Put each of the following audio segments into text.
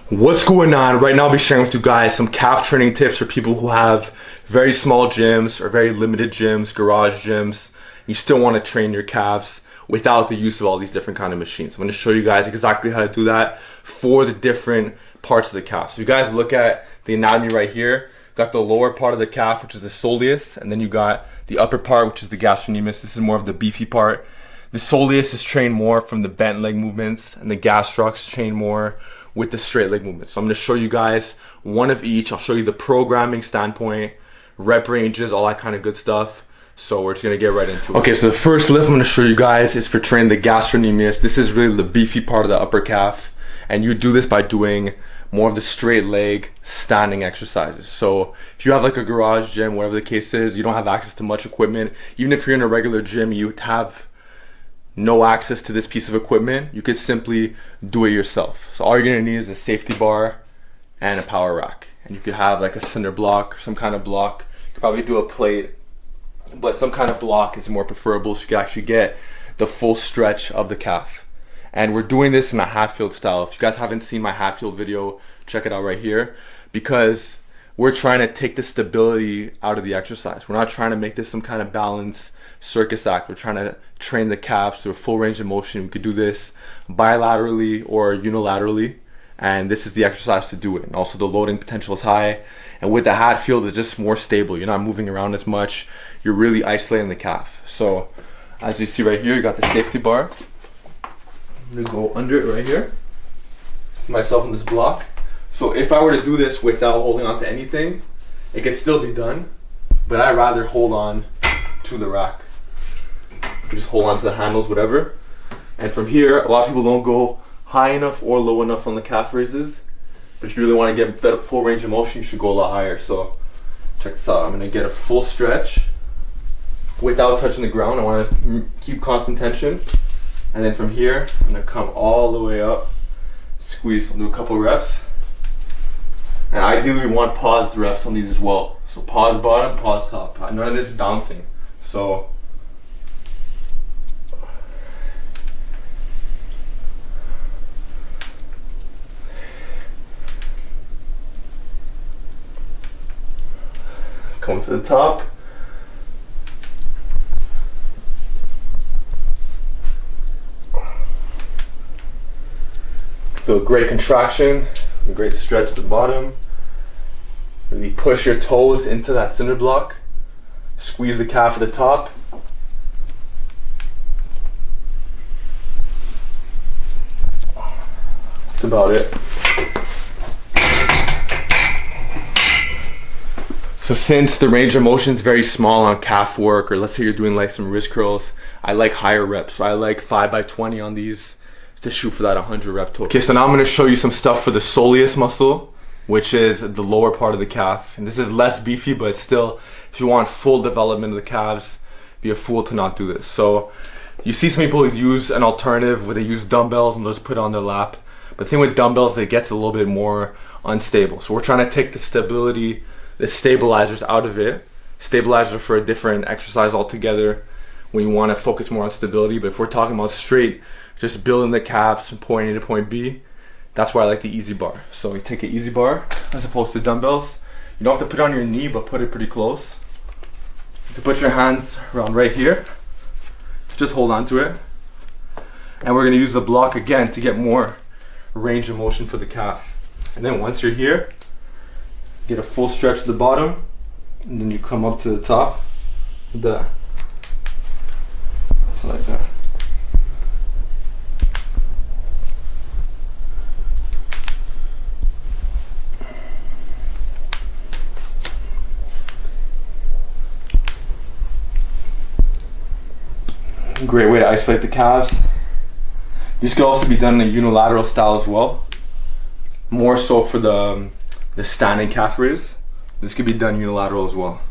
What's going on? Right now I'll be sharing with you guys some calf training tips for people who have very small gyms or very limited gyms, garage gyms. You still want to train your calves without the use of all these different kind of machines. I'm going to show you guys exactly how to do that for the different parts of the calf. So you guys look at the anatomy right here. Got the lower part of the calf, which is the soleus, and then you got the upper part, which is the gastrocnemius. This is more of the beefy part. The soleus is trained more from the bent leg movements, and the gastrocs trained more with the straight leg movements. So I'm going to show you guys one of each. I'll show you the programming standpoint, rep ranges, all that kind of good stuff. So we're just going to get right into it. Okay, so the first lift I'm going to show you guys is for training the gastrocnemius. This is really the beefy part of the upper calf, and you do this by doing more of the straight leg standing exercises. So if you have like a garage gym, whatever the case is, you don't have access to much equipment, even if you're in a regular gym, you have no access to this piece of equipment, you could simply do it yourself. So all you're gonna need is a safety bar and a power rack. And you could have like a cinder block, some kind of block. You could probably do a plate, but some kind of block is more preferable so you can actually get the full stretch of the calf. And we're doing this in a Hatfield style. If you guys haven't seen my Hatfield video, check it out right here, because we're trying to take the stability out of the exercise. We're not trying to make this some kind of balance circus act. We're trying to train the calves to a full range of motion. We could do this bilaterally or unilaterally, and this is the exercise to do it. And also the loading potential is high, and with the Hatfield it's just more stable. You're not moving around as much, you're really isolating the calf. So as you see right here, you got the safety bar. I'm gonna go under it right here, put myself in this block. So if I were to do this without holding on to anything, it could still be done, but I'd rather hold on to the rack. You just hold on to the handles, whatever. And from here, a lot of people don't go high enough or low enough on the calf raises, but if you really want to get full range of motion, you should go a lot higher. So check this out. I'm gonna get a full stretch without touching the ground. I want to keep constant tension. And then from here, I'm gonna come all the way up, squeeze, I'll do a couple reps. And ideally we want paused reps on these as well. So pause bottom, pause top. None of this bouncing. So come to the top. Feel a great contraction, a great stretch at the bottom. Really push your toes into that cinder block. Squeeze the calf at the top. That's about it. So since the range of motion is very small on calf work, or let's say you're doing like some wrist curls, I like higher reps. So I like 5x20 on these to shoot for that 100 rep total. Okay, so now I'm going to show you some stuff for the soleus muscle, which is the lower part of the calf. And this is less beefy, but still, if you want full development of the calves, be a fool to not do this. So you see some people use an alternative where they use dumbbells and they'll just put it on their lap. But the thing with dumbbells, it gets a little bit more unstable. So we're trying to take the stability, the stabilizers out of it. Stabilizer for a different exercise altogether when you want to focus more on stability. But if we're talking about straight, just building the calves from point A to point B, that's why I like the easy bar. So you take an easy bar as opposed to dumbbells. You don't have to put it on your knee, but put it pretty close. You can put your hands around right here. Just hold on to it. And we're gonna use the block again to get more range of motion for the calf. And then once you're here, get a full stretch to the bottom, and then you come up to the top. Like that. Great way to isolate the calves. This could also be done in a unilateral style as well. More so for the standing calf raise. This could be done unilateral as well.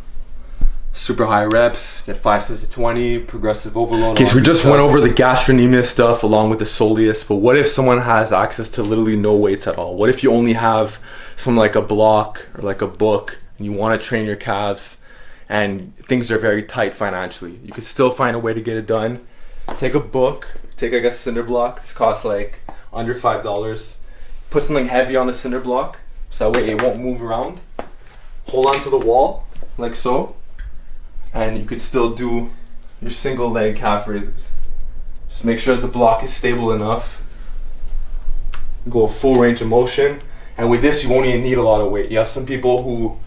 Super high reps, get 5 sets of 20, progressive overload. Okay, so we just went over the gastrocnemius stuff along with the soleus, but what if someone has access to literally no weights at all? What if you only have something like a block or like a book and you want to train your calves and things are very tight financially? You could still find a way to get it done. Take a book, take like a cinder block. This costs like under $5. put something heavy on the cinder block so that way it won't move around. Hold on to the wall like so, and you could still do your single leg calf raises. Just make sure the block is stable enough. Go full range of motion, and with this you won't even need a lot of weight. You have some people who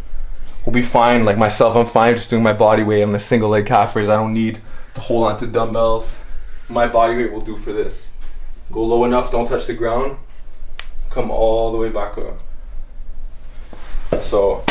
will be fine, like myself. I'm fine just doing my body weight on a single leg calf raise. I don't need to hold on to dumbbells. My body weight will do for this. Go low enough, don't touch the ground, come all the way back up. So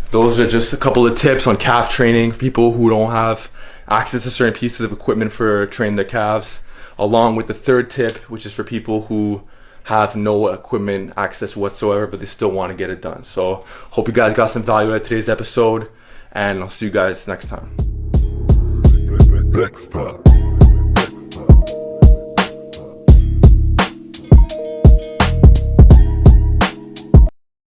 those are just a couple of tips on calf training for people who don't have access to certain pieces of equipment for training their calves, along with the third tip, which is for people who have no equipment access whatsoever but they still want to get it done. So hope you guys got some value out of today's episode, and I'll see you guys next time.